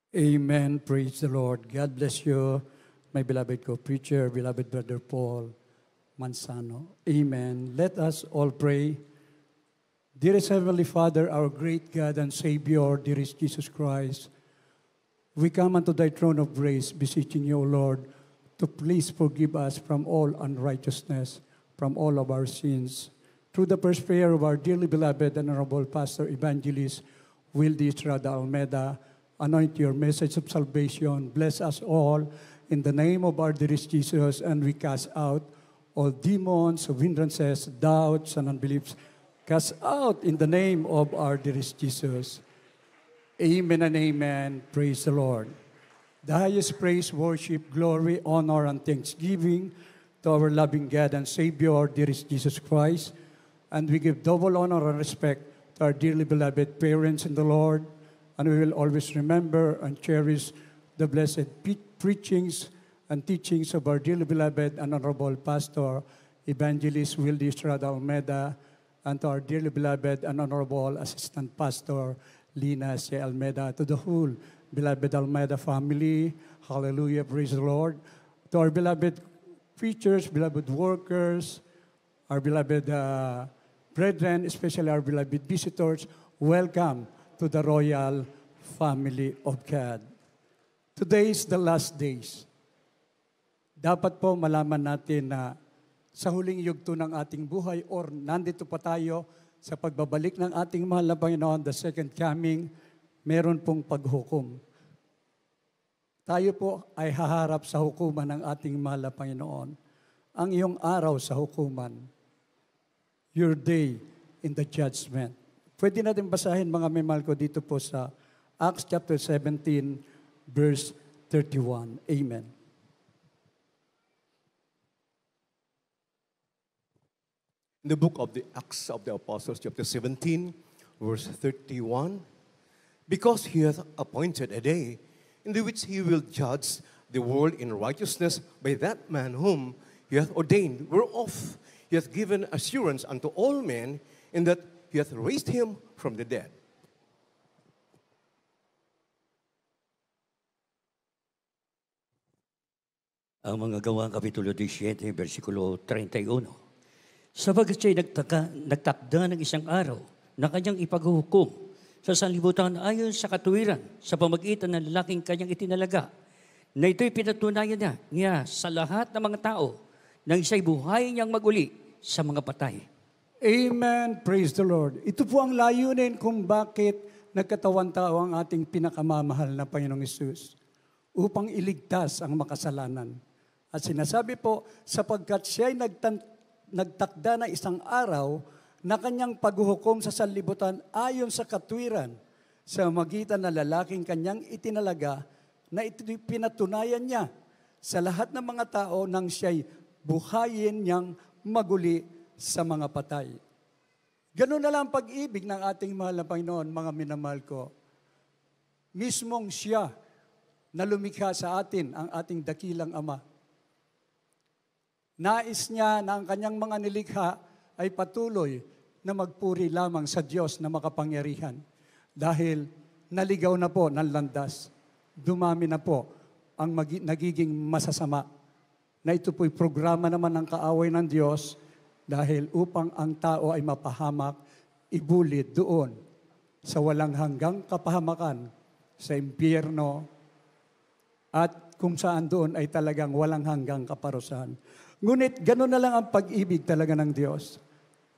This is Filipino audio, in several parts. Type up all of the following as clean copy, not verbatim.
Amen. Praise the Lord. God bless you, my beloved co-preacher, beloved Brother Paul Manzano. Amen. Let us all pray. Dearest Heavenly Father, our great God and Savior, dearest Jesus Christ, we come unto thy throne of grace, beseeching you, O Lord, to please forgive us from all unrighteousness, from all of our sins. Through the first prayer of our dearly beloved and honorable Pastor Evangelist Wildy Estrada Almeda, anoint your message of salvation. Bless us all in the name of our dearest Jesus, and we cast out all demons, hindrances, doubts, and unbeliefs. Cast out in the name of our dearest Jesus. Amen and amen. Praise the Lord. The highest praise, worship, glory, honor, and thanksgiving to our loving God and Savior, dearest Jesus Christ. And we give double honor and respect to our dearly beloved parents in the Lord. And we will always remember and cherish the blessed preachings and teachings of our dearly beloved and honorable Pastor, Evangelist Wildy Estrada Almeda, and to our dearly beloved and honorable Assistant Pastor, Lina C. Almeda, to the whole beloved Almeda family. Hallelujah, praise the Lord. To our beloved preachers, beloved workers, our beloved brethren, especially our beloved visitors, welcome to the royal family of God. Today is the last days. Dapat po malaman natin na sa huling yugto ng ating buhay or nandito pa tayo sa pagbabalik ng ating mahal na Panginoon, the second coming, meron pong paghukom. Tayo po ay haharap sa hukuman ng ating mahal na Panginoon. Ang iyong araw sa hukuman, your day in the judgment. Pwede natin basahin mga memahal ko dito po sa Acts chapter 17, verse 31. Amen. In the book of the Acts of the Apostles, chapter 17, verse 31, because he hath appointed a day in the which he will judge the world in righteousness by that man whom he hath ordained, whereof he hath given assurance unto all men, in that he hath raised him from the dead. Ang mga Gawa, Kapitulo 17, versikulo 31. Sabagat siya'y nagtakda ng isang araw na kanyang ipaghuhukom sa sanlibutan ayon sa katuwiran sa pamagitan ng lalaking kanyang itinalaga, na ito'y pinatunayan niya sa lahat ng mga tao nang siya'y buhay niyang maguli sa mga patay. Amen. Praise the Lord. Ito po ang layunin kung bakit nagkatawan tao ang ating pinakamamahal na Panginoong Hesus, upang iligtas ang makasalanan. At sinasabi po, sapagkat siya'y nagtakda na isang araw na kanyang paghuhukom sa sanlibutan ayon sa katwiran sa magitan ng lalaking kanyang itinalaga, na ito'y pinatunayan niya sa lahat ng mga tao nang siya'y buhayin niyang maguli sa mga patay. Ganun na lang ang pag-ibig ng ating mahal na Panginoon, mga minamahal ko. Mismong siya na lumikha sa atin, ang ating dakilang Ama. Nais niya na ang kanyang mga nilikha ay patuloy na magpuri lamang sa Diyos na makapangyarihan. Dahil naligaw na po ng landas, dumami na po ang nagiging masasama. Na ito po'y programa naman ng kaaway ng Diyos, dahil upang ang tao ay mapahamak, ibulid doon sa walang hanggang kapahamakan, sa impyerno, at kung saan doon ay talagang walang hanggang kaparusahan. Ngunit gano'n na lang ang pag-ibig talaga ng Diyos.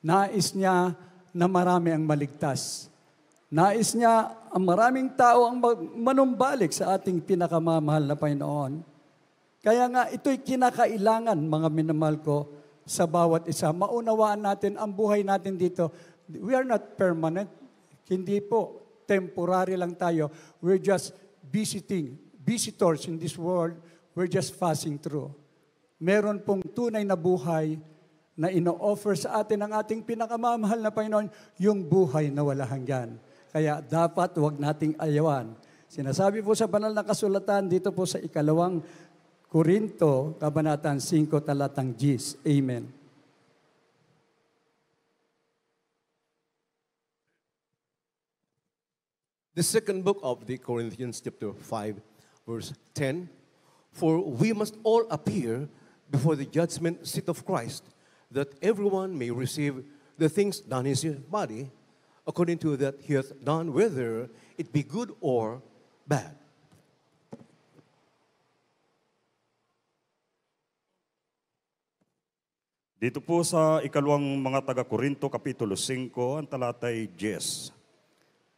Nais niya na marami ang maligtas. Nais niya ang maraming tao ang manumbalik sa ating pinakamamahal na Panginoon. Kaya nga ito'y kinakailangan, mga minamahal ko, sa bawat isa. Maunawaan natin ang buhay natin dito. We are not permanent. Hindi po. Temporary lang tayo. We're just visitors in this world. We're just passing through. Meron pong tunay na buhay na ino-offer sa atin ng ating pinakamamahal na Panginoon, yung buhay na wala hanggan. Kaya dapat huwag nating ayawan. Sinasabi po sa banal na kasulatan dito po sa 2 Korinto, Kabanatang 5, talatang 10. Amen. The The second book of the Corinthians chapter 5, verse 10, for we must all appear before the judgment seat of Christ, that everyone may receive the things done in his body, according to that he hath done, whether it be good or bad. Dito po sa ikalawang mga taga-Korinto, Kapitulo 5, ang talatay 10.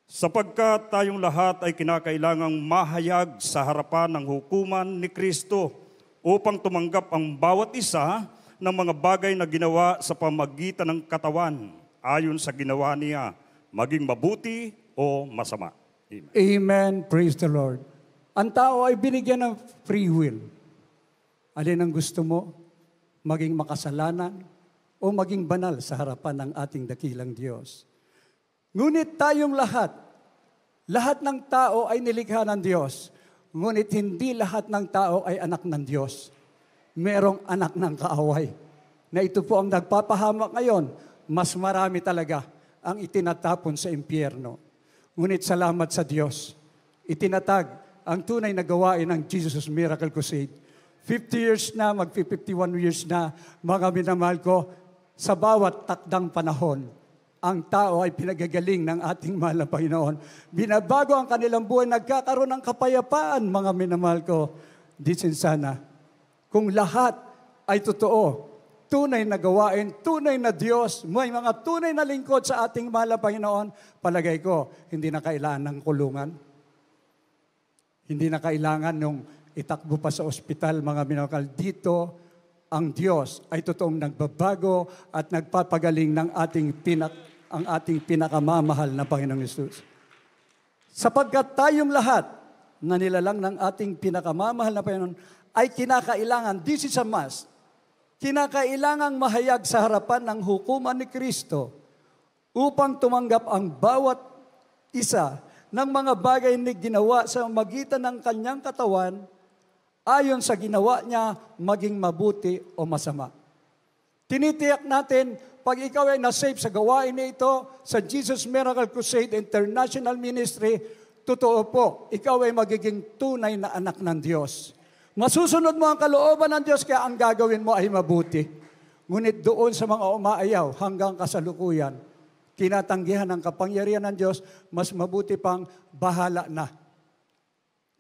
Sapagkat tayong lahat ay kinakailangang mahayag sa harapan ng hukuman ni Kristo upang tumanggap ang bawat isa ng mga bagay na ginawa sa pamagitan ng katawan ayon sa ginawa niya, maging mabuti o masama. Amen. Amen. Praise the Lord. Ang tao ay binigyan ng free will. Alin ang gusto mo? Maging makasalanan o maging banal sa harapan ng ating dakilang Diyos. Ngunit tayong lahat ng tao ay nilikha ng Diyos. Ngunit hindi lahat ng tao ay anak ng Diyos. Merong anak ng kaaway. Na ito po ang nagpapahamak ngayon. Mas marami talaga ang itinatapon sa impyerno. Ngunit salamat sa Diyos. Itinatag ang tunay na gawain ng Jesus Miracle Crusade. 50 years na, mag-51 years na, mga minamahal ko, sa bawat takdang panahon, ang tao ay pinagagaling ng ating mahal na Panginoon. Binabago ang kanilang buhay, nagkakaroon ng kapayapaan, mga minamahal ko. Disin sana, kung lahat ay totoo, tunay na gawain, tunay na Diyos, may mga tunay na lingkod sa ating mahal na Panginoon, palagay ko, hindi na kailangan ng kulungan. Hindi na kailangan nung itakbo pa sa ospital, mga minamahal. Dito, ang Diyos ay totoong nagbabago at nagpapagaling ng ang ating pinakamamahal na Panginoong Hesus. Sapagkat tayong lahat na nilalang ng ating pinakamamahal na Panginoon ay kinakailangan, this is a must, kinakailangang mahayag sa harapan ng hukuman ni Kristo upang tumanggap ang bawat isa ng mga bagay na ginawa sa magitan ng kanyang katawan ayon sa ginawa niya maging mabuti o masama. Tinitiyak natin, pag ikaw ay nasave sa gawain na ito, sa Jesus Miracle Crusade International Ministry, totoo po, ikaw ay magiging tunay na anak ng Diyos. Masusunod mo ang kalooban ng Diyos, kaya ang gagawin mo ay mabuti. Ngunit doon sa mga umaayaw hanggang kasalukuyan, tinatanggihan ng kapangyarihan ng Diyos, mas mabuti pang bahala na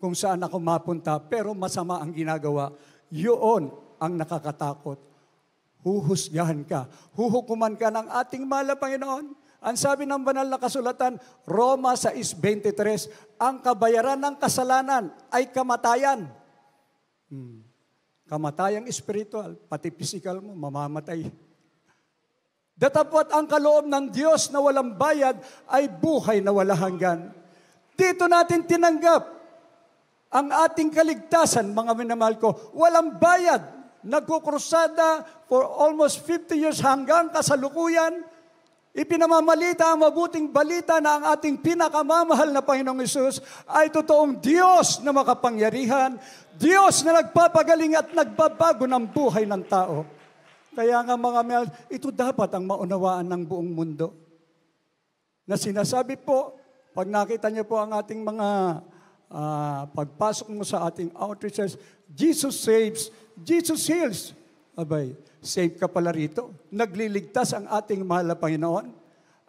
kung saan ako mapunta, pero masama ang ginagawa, yun ang nakakatakot. Huhusgahan ka, huhukuman ka ng ating mahal na Panginoon. Ang sabi ng banal na kasulatan, Roma 6:23, ang kabayaran ng kasalanan ay kamatayan. Kamatayang spiritual, pati physical mo, mamamatay. Datapot ang kaloob ng Diyos na walang bayad ay buhay na walang hanggan. Dito natin tinanggap ang ating kaligtasan, mga minamahal ko, walang bayad. Nagkukrusada for almost 50 years hanggang kasalukuyan. Ipinamamalita ang mabuting balita na ang ating pinakamamahal na Panginoong Hesus ay totoong Diyos na makapangyarihan, Diyos na nagpapagaling at nagbabago ng buhay ng tao. Kaya nga mga minamahal, ito dapat ang maunawaan ng buong mundo. Na sinasabi po, pag nakita niyo po ang ating mga pagpasok mo sa ating outreaches, Jesus saves, Jesus heals. Abay, save ka pala rito. Nagliligtas ang ating mahal na Panginoon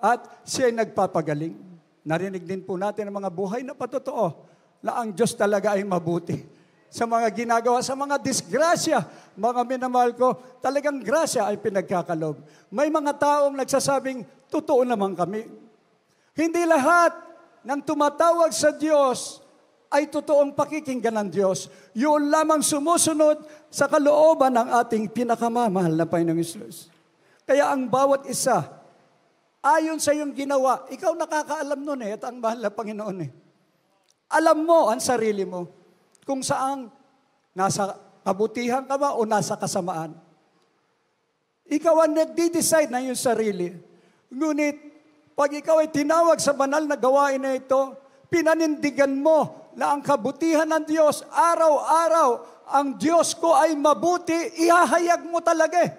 at siya ay nagpapagaling. Narinig din po natin ang mga buhay na patotoo na ang Diyos talaga ay mabuti. Sa mga ginagawa, sa mga disgrasya, mga minamahal ko, talagang grasya ay pinagkakalob. May mga taong nagsasabing, totoo naman kami. Hindi lahat ng tumatawag sa Diyos ay totoong pakikinggan ng Diyos. Yun lamang sumusunod sa kalooban ng ating pinakamamahal na Panginoong Hesus. Kaya ang bawat isa, ayon sa iyong ginawa, ikaw nakakaalam nun at ang mahal na Panginoon Alam mo ang sarili mo kung saan nasa kabutihan ka ba o nasa kasamaan. Ikaw ang nagdi-decide na iyong sarili. Ngunit, pag ikaw ay tinawag sa banal na gawain na ito, pinanindigan mo na ang kabutihan ng Diyos, araw-araw, ang Diyos ko ay mabuti, ihahayag mo talaga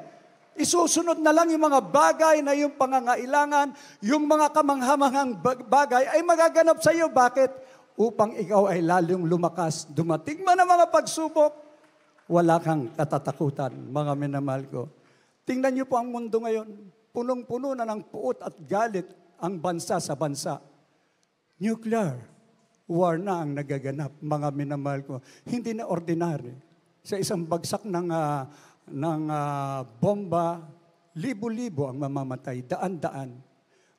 Isusunod na lang yung mga bagay na yung pangangailangan, yung mga kamanghamanghang bagay ay magaganap sa iyo. Bakit? Upang ikaw ay lalong lumakas. Dumating man ang mga pagsubok, wala kang katatakutan, mga minamahal ko. Tingnan niyo po ang mundo ngayon. Punong-puno na ng puot at galit ang bansa sa bansa. Nuclear war na ang nagaganap, mga minamahal ko. Hindi na ordinary. Sa isang bagsak ng bomba, libo-libo ang mamamatay, daan-daan.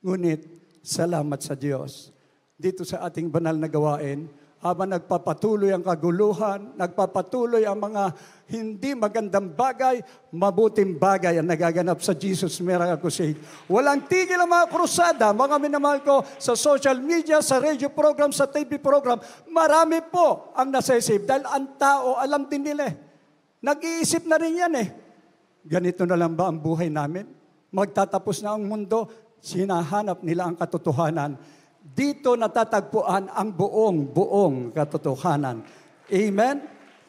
Ngunit, salamat sa Diyos. Dito sa ating banal na gawain, habang nagpapatuloy ang kaguluhan, nagpapatuloy ang mga hindi magandang bagay, mabuting bagay ang nagaganap sa Jesus Miracle Crusade. Walang tigil ang mga krusada, mga minamahal ko, sa social media, sa radio program, sa TV program, marami po ang nasasave. Dahil ang tao, alam din nila nag-iisip na rin yan Ganito na lang ba ang buhay namin? Magtatapos na ang mundo, sinahanap nila ang katotohanan. Dito natatagpuan ang buong katotohanan. Amen?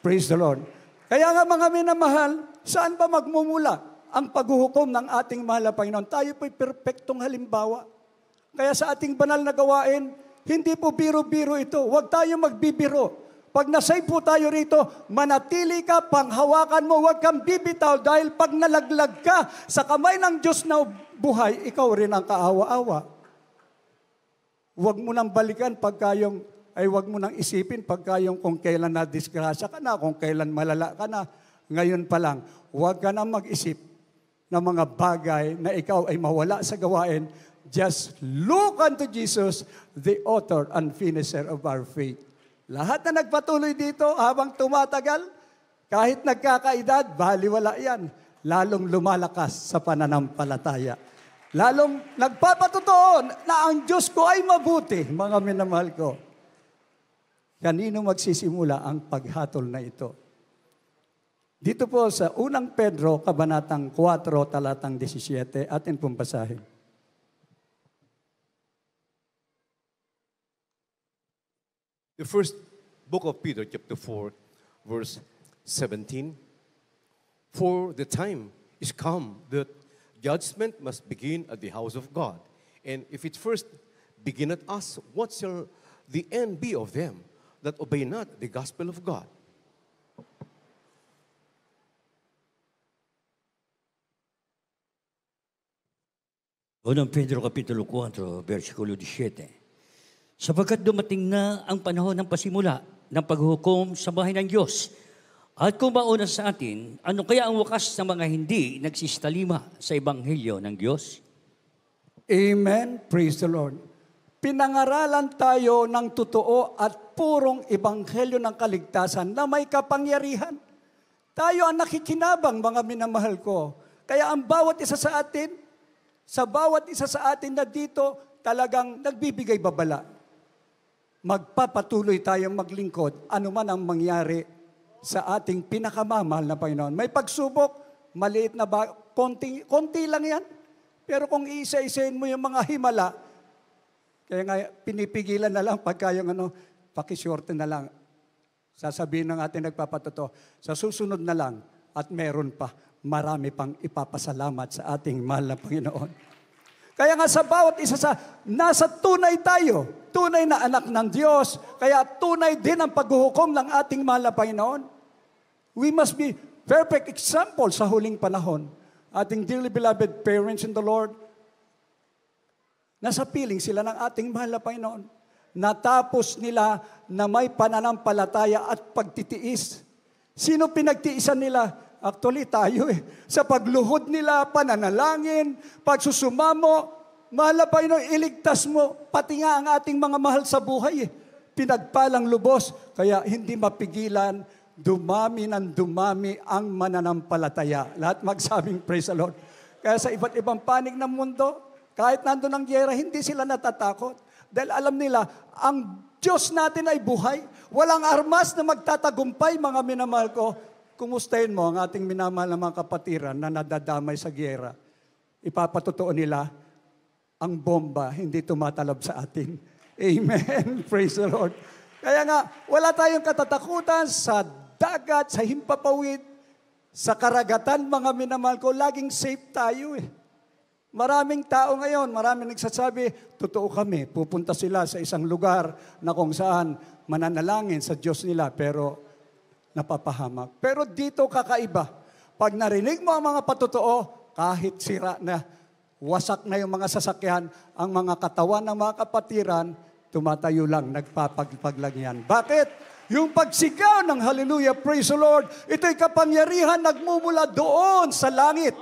Praise the Lord. Kaya nga mga minamahal, saan ba magmumula ang paghuhukom ng ating mahal na Panginoon? Tayo po'y perpektong halimbawa. Kaya sa ating banal na gawain, hindi po biro-biro ito. Huwag tayo magbibiro. Pag nasay po tayo rito, manatili ka, panghawakan mo, huwag kang bibitaw dahil pag nalaglag ka sa kamay ng Diyos na buhay, ikaw rin ang kaawa-awa. Huwag mo nang balikan huwag mo nang isipin pagkayong kung kailan na-disgrasya ka na, kung kailan malala ka na. Ngayon pa lang, huwag ka nang mag-isip ng mga bagay na ikaw ay mawala sa gawain. Just look unto Jesus, the author and finisher of our faith. Lahat na nagpatuloy dito habang tumatagal, kahit nagkakaedad, baliwala yan. Lalong lumalakas sa pananampalataya. Lalong nagpapatotoo na ang Diyos ko ay mabuti, mga minamahal ko. Kanino magsisimula ang paghatol na ito? Dito po sa unang Pedro, kabanatang 4, talatang 17, atin pong basahin. The first book of Peter, chapter 4, verse 17. For the time is come that judgment must begin at the house of God. And if it first begin at us, what shall the end be of them that obey not the gospel of God? Unang Pedro Kapitulo 4, versikulo 17. Sapagkat dumating na ang panahon ng pasimula ng paghuhukom sa bahay ng Diyos. At kung mauna sa atin, ano kaya ang wakas ng mga hindi nagsistalima sa Ebanghelyo ng Diyos? Amen. Praise the Lord. Pinangaralan tayo ng totoo at purong Ebanghelyo ng kaligtasan na may kapangyarihan. Tayo ang nakikinabang, mga minamahal ko. Kaya ang bawat isa sa atin, na dito, talagang nagbibigay babala. Magpapatuloy tayong maglingkod, anuman ang mangyari sa ating pinakamamahal na Panginoon. May pagsubok, maliit na konti lang yan. Pero kung iisa-isahin mo yung mga himala, kaya nga pinipigilan na lang pagka yung pakisyorte na lang. Sasabihin ng ating nagpapatotoo, sa susunod na lang at meron pa, marami pang ipapasalamat sa ating mahal na Panginoon. Kaya nga sa bawat isa nasa tunay tayo, tunay na anak ng Diyos, kaya tunay din ang paghuhukom ng ating mahal na Panginoon. We must be perfect example sa huling panahon. Ating dearly beloved parents in the Lord, nasa piling sila ng ating mahal na Panginoon. Natapos nila na may pananampalataya at pagtitiis. Sino pinagtiisan nila? Actually, tayo Sa pagluhod nila, pananalangin, pagsusumamo, mahal na Panginoon, iligtas mo, pati nga ang ating mga mahal sa buhay Pinagpalang lubos, kaya hindi mapigilan, dumami ng dumami ang mananampalataya. Lahat magsabing praise the Lord. Kaya sa iba't ibang panig ng mundo, kahit nandun ang gyera, hindi sila natatakot. Dahil alam nila, ang Diyos natin ay buhay. Walang armas na magtatagumpay, mga minamahal ko. Kumustahin mo ang ating minamahal na mga kapatiran na nadadamay sa gyera. Ipapatotoo nila, ang bomba hindi tumatalab sa atin. Amen. Praise the Lord. Kaya nga, wala tayong katatakutan sa dagat, sa himpapawid. Sa karagatan, mga minamahal ko, laging safe tayo eh. Maraming tao ngayon, maraming nagsasabi, totoo kami, pupunta sila sa isang lugar na kung saan mananalangin sa Diyos nila, pero napapahamak. Pero dito kakaiba. Pag narinig mo ang mga patotoo, kahit sira na, wasak na yung mga sasakyan, ang mga katawan ng mga kapatiran, tumatayo lang, nagpapagpag yan. Bakit? Yung pagsigaw ng hallelujah, praise the Lord, ito'y kapangyarihan nagmumula doon sa langit.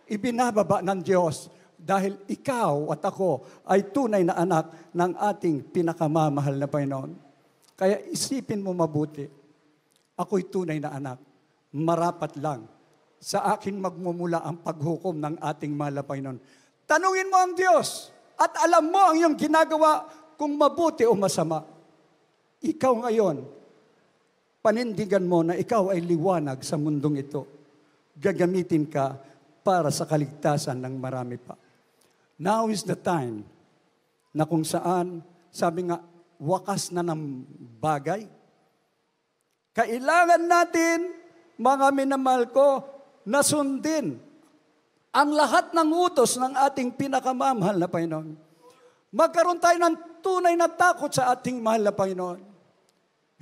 Ibinababa ng Diyos dahil ikaw at ako ay tunay na anak ng ating pinakamamahal na Panginoon. Kaya isipin mo mabuti, ako'y tunay na anak. Marapat lang sa akin magmumula ang paghukom ng ating mahal na Panginoon. Tanungin mo ang Diyos at alam mo ang iyong ginagawa kung mabuti o masama. Ikaw ngayon, panindigan mo na ikaw ay liwanag sa mundong ito. Gagamitin ka para sa kaligtasan ng marami pa. Now is the time na kung saan, sabi nga, wakas na ng bagay. Kailangan natin, mga minamahal ko, na sundin ang lahat ng utos ng ating pinakamamahal na Panginoon. Magkaroon tayo ng tunay na takot sa ating mahal na Panginoon.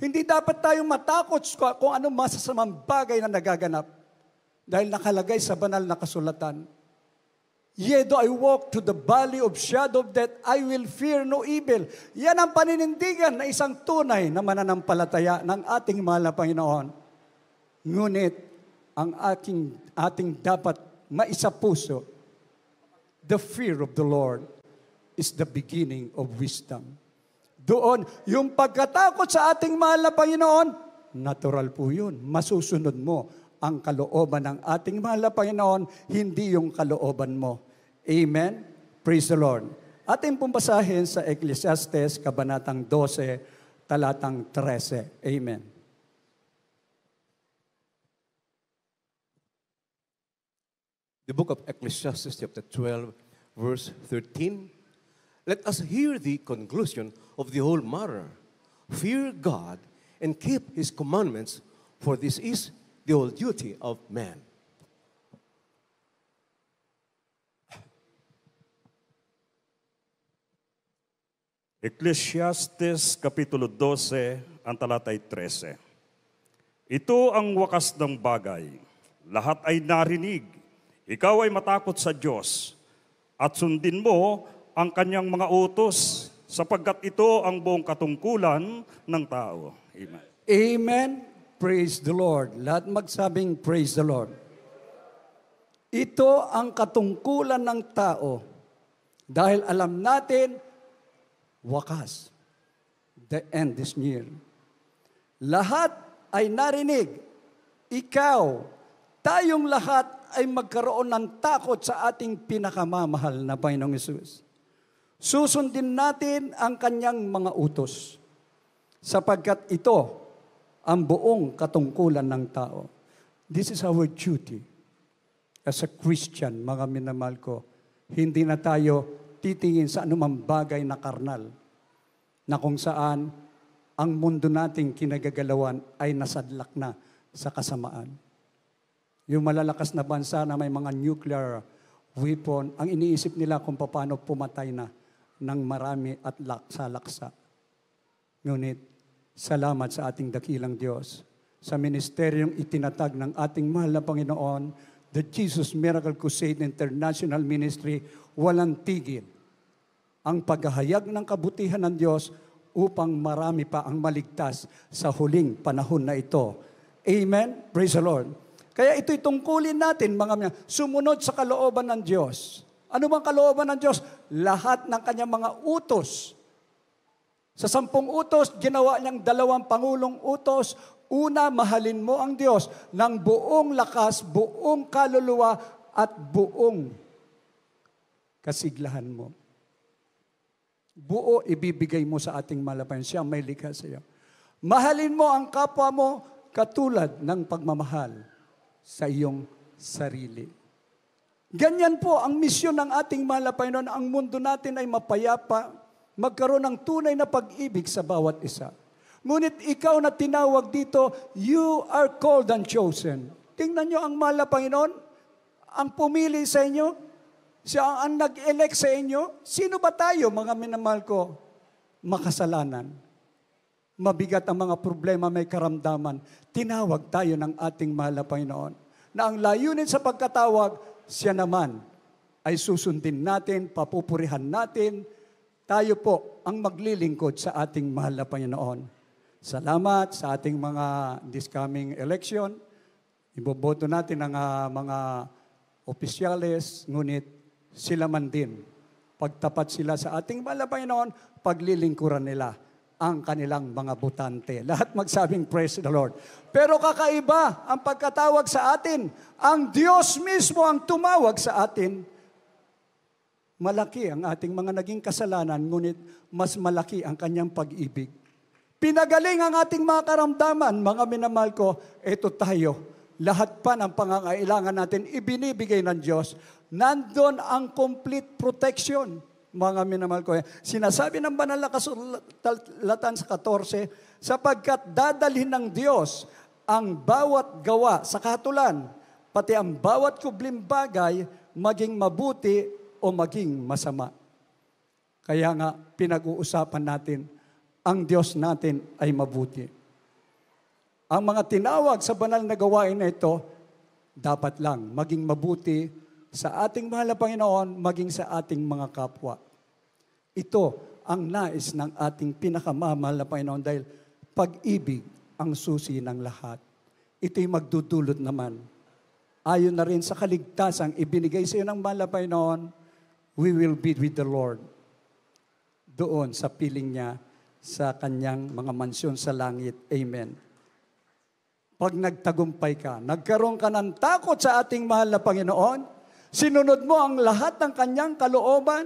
Hindi dapat tayong matakot kung anong masasamang bagay na nagaganap dahil nakalagay sa banal na kasulatan. Yea, though I walk to the valley of shadow of death, I will fear no evil. Yan ang paninindigan na isang tunay na mananampalataya ng ating mahal na Panginoon. Ngunit, ang ating dapat maisapuso, the fear of the Lord is the beginning of wisdom. Doon, yung pagkatakot sa ating mahal na Panginoon, natural po yun. Masusunod mo ang kalooban ng ating mahal na Panginoon, hindi yung kalooban mo. Amen? Praise the Lord. Ating pong basahin sa Ecclesiastes, Kabanatang 12, Talatang 13. Amen. The book of Ecclesiastes, chapter 12, verse 13. Let us hear the conclusion of the whole matter. Fear God and keep His commandments, for this is the whole duty of man. Ecclesiastes Kapitulo 12, ang talatay 13. Ito ang wakas ng bagay. Lahat ay narinig. Ikaw ay matakot sa Diyos at sundin mo ang kanyang mga utos sapagkat ito ang buong katungkulan ng tao. Amen. Amen. Praise the Lord. Lahat magsabing praise the Lord. Ito ang katungkulan ng tao dahil alam natin, wakas. The end is near. Lahat ay narinig. Ikaw, tayong lahat ay magkaroon ng takot sa ating pinakamamahal na Panginoong Hesus. Susundin natin ang kanyang mga utos sapagkat ito ang buong katungkulan ng tao. This is our duty as a Christian, mga minamahal ko. Hindi na tayo titingin sa anumang bagay na karnal na kung saan ang mundo nating kinagagalawan ay nasadlak na sa kasamaan. Yung malalakas na bansa na may mga nuclear weapon, ang iniisip nila kung paano pumatay na ng marami at laksa-laksa. Ngunit, salamat sa ating dakilang Diyos, sa ministeryong itinatag ng ating mahal na Panginoon, the Jesus Miracle Crusade International Ministry, walang tigil ang paghahayag ng kabutihan ng Diyos upang marami pa ang maligtas sa huling panahon na ito. Amen? Praise the Lord. Kaya ito'y tungkulin natin, mga sumunod sa kalooban ng Diyos. Ano bang kalooban ng Diyos? Lahat ng kanyang mga utos. Sa 10 utos, ginawa niyang 2 pangulong utos. Una, mahalin mo ang Diyos ng buong lakas, buong kaluluwa, at buong kasiglahan mo. Buo ibibigay mo sa ating malapayan. Siya may likha sa iyo. Mahalin mo ang kapwa mo katulad ng pagmamahal sa iyong sarili. Ganyan po ang misyon ng ating mahal na Panginoon. Ang mundo natin ay mapayapa, magkaroon ng tunay na pag-ibig sa bawat isa. Ngunit ikaw na tinawag dito, you are called and chosen. Tingnan nyo ang mahal na Panginoon, ang pumili sa inyo, siya ang nag-elect sa inyo. Sino ba tayo, mga minamahal ko? Makasalanan. Mabigat ang mga problema, may karamdaman. Tinawag tayo ng ating mahal na Panginoon. Na ang layunin sa pagkatawag, siya naman ay susundin natin, papupurihan natin. Tayo po ang maglilingkod sa ating mahal na Panginoon. Salamat sa ating mga this coming election. Iboboto natin ang mga opisyales, ngunit sila man din. Pagtapat sila sa ating mahal na Panginoon, paglilingkuran nila ang kanilang mga botante. Lahat magsabing praise the Lord. Pero kakaiba ang pagkatawag sa atin. Ang Diyos mismo ang tumawag sa atin. Malaki ang ating mga naging kasalanan, ngunit mas malaki ang kanyang pag-ibig. Pinagaling ang ating mga karamdaman, mga minamahal ko, eto tayo. Lahat pa ng pangangailangan natin, ibinibigay ng Diyos. Nandun ang complete protection, mga minamahal ko. Sinasabi ng banal na kasulatan sa 14, sapagkat dadalhin ng Diyos ang bawat gawa sa kahatulan, pati ang bawat kublim bagay, maging mabuti o maging masama. Kaya nga, pinag-uusapan natin, ang Diyos natin ay mabuti. Ang mga tinawag sa banal na gawain na ito, dapat lang maging mabuti sa ating mahal na Panginoon, maging sa ating mga kapwa. Ito ang nais ng ating pinakamamahal na Panginoon dahil pag-ibig ang susi ng lahat. Ito'y magdudulot naman. Ayon na rin sa kaligtasang ibinigay sa iyo ng mahal na Panginoon, we will be with the Lord. Doon sa piling niya, sa kanyang mga mansyon sa langit. Amen. Pag nagtagumpay ka, nagkaroon ka ng takot sa ating mahal na Panginoon, sinunod mo ang lahat ng kanyang kalooban,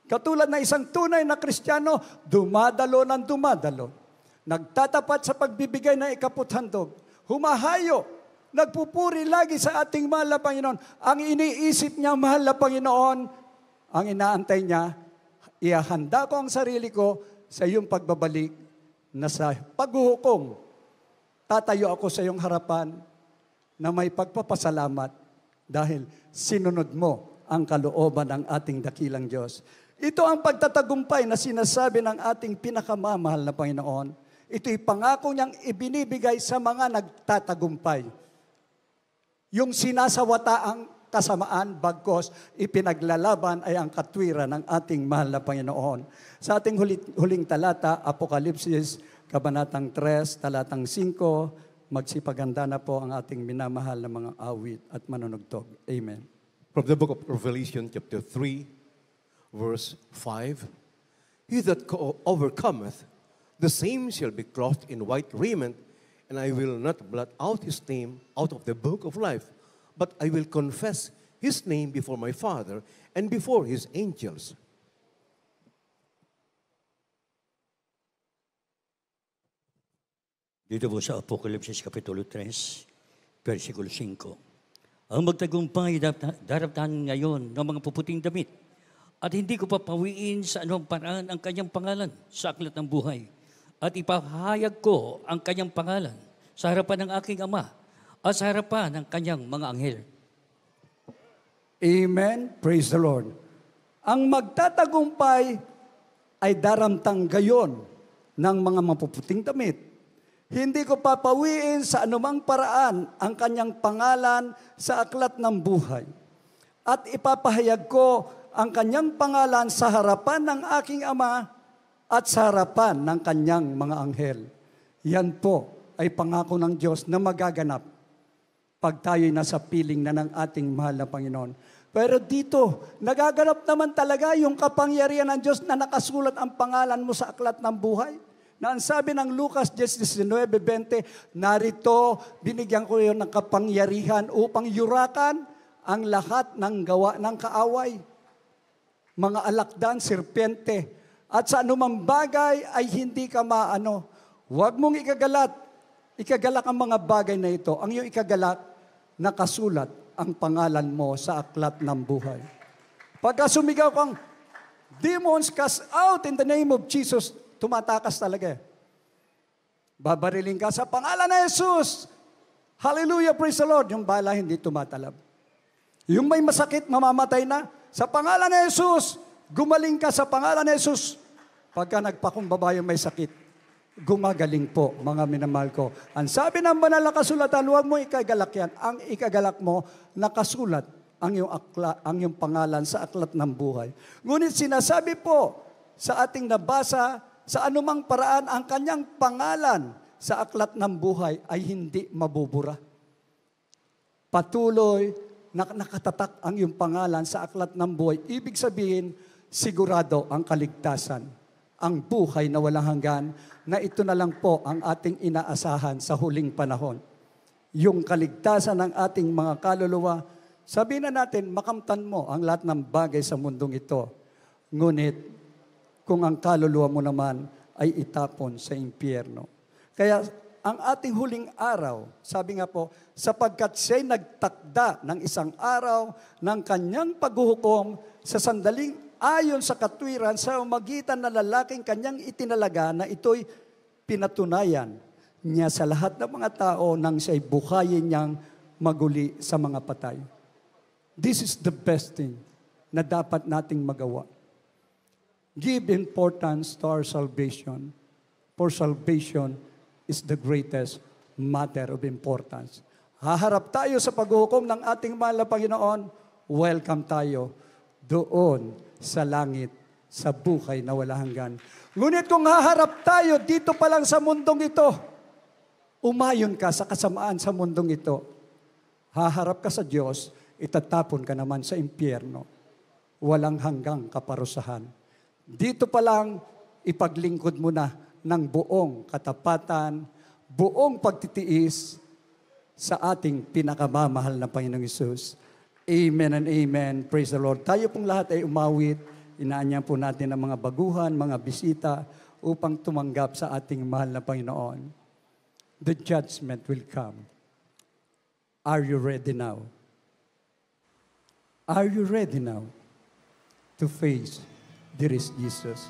katulad na isang tunay na Kristiyano, dumadalo ng dumadalo. Nagtatapat sa pagbibigay ng ikaputhandog. Humahayo, nagpupuri lagi sa ating mahal na Panginoon. Ang iniisip niya, mahal na Panginoon, ang inaantay niya, ihahanda ko ang sarili ko sa iyong pagbabalik na sa paghuhukom. Tatayo ako sa iyong harapan na may pagpapasalamat dahil sinunod mo ang kalooban ng ating dakilang Diyos. Ito ang pagtatagumpay na sinasabi ng ating pinakamamahal na Panginoon. Ito'y pangako niyang ibinibigay sa mga nagtatagumpay. Yung sinasawataang kasamaan, bagkos ipinaglalaban ay ang katwiran ng ating mahal na Panginoon. Sa ating huling talata, Apokalipsis, Kabanatang 3, Talatang 5, magsipaganda na po ang ating minamahal na mga awit at manunugtog. Amen. From the book of Revelation, chapter 3, verse 5, He that overcometh, the same shall be clothed in white raiment, and I will not blot out his name out of the book of life, but I will confess his name before my Father and before his angels. Dito po sa Apokalipsis Kapitulo 3, versikulo 5. Ang magtagumpay daraptan ngayon ng mga puputing damit at hindi ko papawiin sa anong paraan ang kanyang pangalan sa aklat ng buhay at ipahayag ko ang kanyang pangalan sa harapan ng aking Ama at sa harapan ng kanyang mga anghel. Amen. Praise the Lord. Ang magtatagumpay ay daramtang gayon ng mga mapuputing damit. Hindi ko papawiin sa anumang paraan ang kanyang pangalan sa aklat ng buhay. At ipapahayag ko ang kanyang pangalan sa harapan ng aking Ama at sa harapan ng kanyang mga anghel. Yan po ay pangako ng Diyos na magaganap pag tayo'y nasa piling na ng ating mahal na Panginoon. Pero dito, nagaganap naman talaga yung kapangyarihan ng Diyos na nakasulat ang pangalan mo sa aklat ng buhay. Na ang sabi ng Lucas 19:20, narito, binigyan ko yun ng kapangyarihan upang yurakan ang lahat ng gawa ng kaaway. Mga alakdan, serpente, at sa anumang bagay ay hindi ka maano. Huwag mong ikagalak ang mga bagay na ito. Ang iyong ikagalak, nakasulat ang pangalan mo sa aklat ng buhay. Pagka sumigaw kang, demons cast out in the name of Jesus, tumatakas talaga. Babariling ka sa pangalan ng Jesus. Hallelujah, praise the Lord. Yung bala hindi tumatalab. Yung may masakit, mamamatay na. Sa pangalan ni Jesus, gumaling ka sa pangalan ni Jesus. Pagka nagpakumbaba yung may sakit, gumagaling po, mga minamahal ko. Ang sabi ng banal na kasulatan, huwag mo ikagalak yan. Ang ikagalak mo, nakasulat ang iyong pangalan sa aklat ng buhay. Ngunit sinasabi po sa ating nabasa, sa anumang paraan, ang kanyang pangalan sa aklat ng buhay ay hindi mabubura. Patuloy na nakatatak ang iyong pangalan sa aklat ng buhay. Ibig sabihin, sigurado ang kaligtasan, ang buhay na walang hanggan, na ito na lang po ang ating inaasahan sa huling panahon. Yung kaligtasan ng ating mga kaluluwa, sabihin na natin, makamtan mo ang lahat ng bagay sa mundong ito. Ngunit, kung ang kaluluwa mo naman ay itapon sa impyerno. Kaya, ang ating huling araw, sabi nga po, sapagkat siya'y nagtakda ng isang araw ng kanyang paghuhukom sa sandaling ayon sa katwiran sa magitan ng lalaking kanyang itinalaga na ito'y pinatunayan niya sa lahat ng mga tao nang siya'y buhayin niyang maguli sa mga patay. This is the best thing na dapat nating magawa. Give importance to our salvation, for salvation is the greatest matter of importance. Haharap tayo sa paghuhukom ng ating mahal na Panginoon, welcome tayo doon sa langit, sa buhay na wala hanggan. Ngunit kung haharap tayo dito pa lang sa mundong ito, umayon ka sa kasamaan sa mundong ito, haharap ka sa Diyos, itatapon ka naman sa impyerno. Walang hanggang kaparusahan. Dito pa lang, ipaglingkod mo na ng buong katapatan, buong pagtitiis sa ating pinakamamahal na Panginoong Hesus. Amen and amen. Praise the Lord. Tayo pong lahat ay umawit. Inaanyahan po natin ang mga baguhan, mga bisita upang tumanggap sa ating mahal na Panginoon. The judgment will come. Are you ready now? Are you ready now to face this Jesus?